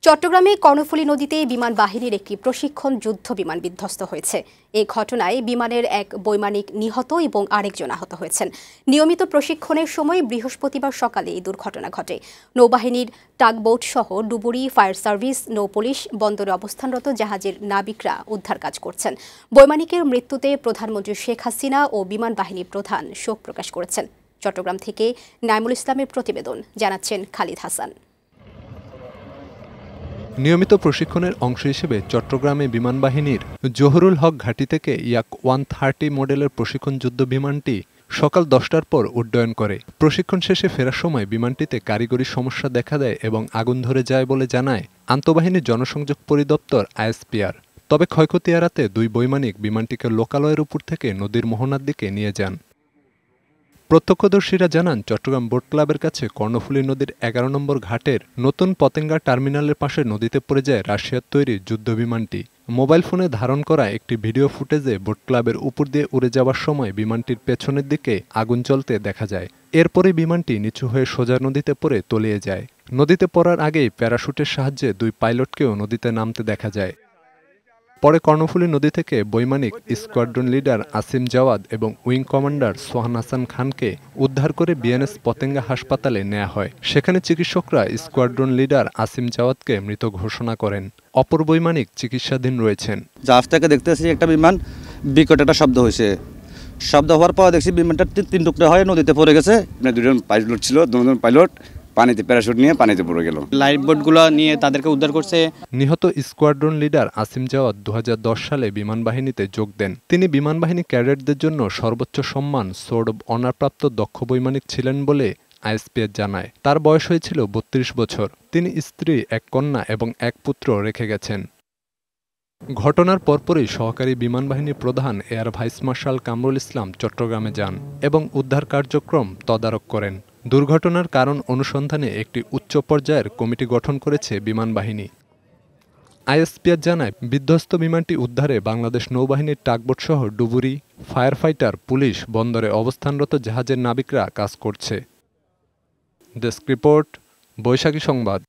চট্টগ্রামে কর্ণফুলী নদীতে বিমান বাহিনীর একটি প্রশিক্ষণ যুদ্ধ বিমান বিধ্বস্ত হয়েছে। এই ঘটনায় বিমানের এক বৈমানিক নিহত এবং আরেকজন আহত হয়েছেন। নিয়মিত প্রশিক্ষণের সময় বৃহস্পতিবার সকালে এই দুর্ঘটনা ঘটে। নৌবাহিনীর টাগবোট সহ ডুবুরি, ফায়ার সার্ভিস, নৌপুলিশ, বন্দরে অবস্থানরত জাহাজের নাবিকরা উদ্ধার কাজ করছেন। বৈমানিকের মৃত্যুতে প্রধানমন্ত্রী শেখ হাসিনা ও বিমান বাহিনীর প্রধান শোক প্রকাশ করেছেন। চট্টগ্রাম থেকে নাইমুল ইসলামের প্রতিবেদন, জানাচ্ছেন খালিদ হাসান। নিয়মিত প্রশিক্ষণের অংশ হিসেবে চট্টগ্রামে বিমান বাহিনীর জহুরুল হক ঘাঁটি থেকে ইয়াক 130 মডেলের প্রশিক্ষণ যুদ্ধ বিমানটি সকাল 10টার পর উড্ডয়ন করে। প্রশিক্ষণ শেষে ফেরার সময় বিমানটিতে কারিগরি সমস্যা দেখা দেয় এবং আগুন ধরে যায় বলে জানায় আন্তঃবাহিনী জনসংযোগ পরিদপ্তর ISPR। তবে ক্ষয়ক্ষতি এড়াতে দুই বৈমানিক বিমানটিকে লোকালয়ের উপর থেকে নদীর মোহনার দিকে নিয়ে যান। প্রত্যক্ষদর্শীরা জানান, চট্টগ্রাম বোট ক্লাবের কাছে কর্ণফুলী নদীর 11 নম্বর ঘাটের নতুন পতেঙ্গা টার্মিনালের পাশে নদীতে পড়ে যায় রাশিয়ার তৈরি যুদ্ধ বিমানটি। মোবাইল ফোনে ধারণ করা একটি ভিডিও ফুটেজে বোট ক্লাবের উপর দিয়ে উড়ে যাওয়ার সময় বিমানটির পেছনের দিকে আগুন জ্বলতে দেখা যায়। এরপরে বিমানটি নিচু হয়ে সোজা নদীতে পড়ে তলিয়ে যায়। নদীতে পড়ার আগেই প্যারাশুটের সাহায্যে দুই পাইলটকেও নদীতে নামতে দেখা যায়। পরে কর্ণফুলী নদী থেকে বৈমানিক স্কোয়াড্রন লিডার আসিম জাওয়াদ এবং উইং কমান্ডার সোহান হাসান খানকে উদ্ধার করে বিএনএস পতেঙ্গা হাসপাতালে নেওয়া হয়। সেখানে চিকিৎসকরা স্কোয়াড্রন লিডার আসিম জাওয়াদকে মৃত ঘোষণা করেন। অপর বৈমানিক চিকিৎসাধীন রয়েছেন। জাহাজ থেকে দেখতেছি একটা বিমান বিকট একটা শব্দ হয়েছে। শব্দ হওয়ার পর দেখছি বিমানটা তিন টুকরা হয়ে নদীতে পড়ে গেছে। দুজন পাইলট ছিল, দুজন পাইলট পানিতে প্যারাশুট নিয়ে পানিতে পড়ে গেল। লাইফ বোটগুলো নিয়ে তাদেরকে উদ্ধার করছে। নিহত স্কোয়াড্রন লিডার আসিম জাওয়াদ 2010 সালে বিমান বাহিনীতে যোগ দেন। তিনি বিমান বাহিনী ক্যাডেটদের জন্য সর্বোচ্চ সম্মান সোর্ড অব অনার প্রাপ্ত দক্ষ বৈমানিক ছিলেন বলে ISPR জানায়। তার বয়স হয়েছিল 32 বছর। তিনি স্ত্রী, এক কন্যা এবং এক পুত্র রেখে গেছেন। ঘটনার পরপরই সহকারী বিমান বাহিনীর প্রধান air vice marshal Kamrul Islam চট্টগ্রামে যান এবং উদ্ধার কার্যক্রম তদারক করেন। দুর্ঘটনার কারণ অনুসন্ধানে একটি উচ্চ পর্যায়ের কমিটি গঠন করেছে বিমান বাহিনী। ISPR জানায়, বিধ্বস্ত বিমানটি উদ্ধারে বাংলাদেশ নৌবাহিনীর টাগবোট সহ ডুবুরি, ফায়ার ফাইটার, পুলিশ, বন্দরে অবস্থানরত জাহাজের নাবিকরা কাজ করছে। ডেস্ক রিপোর্ট, বৈশাখী সংবাদ।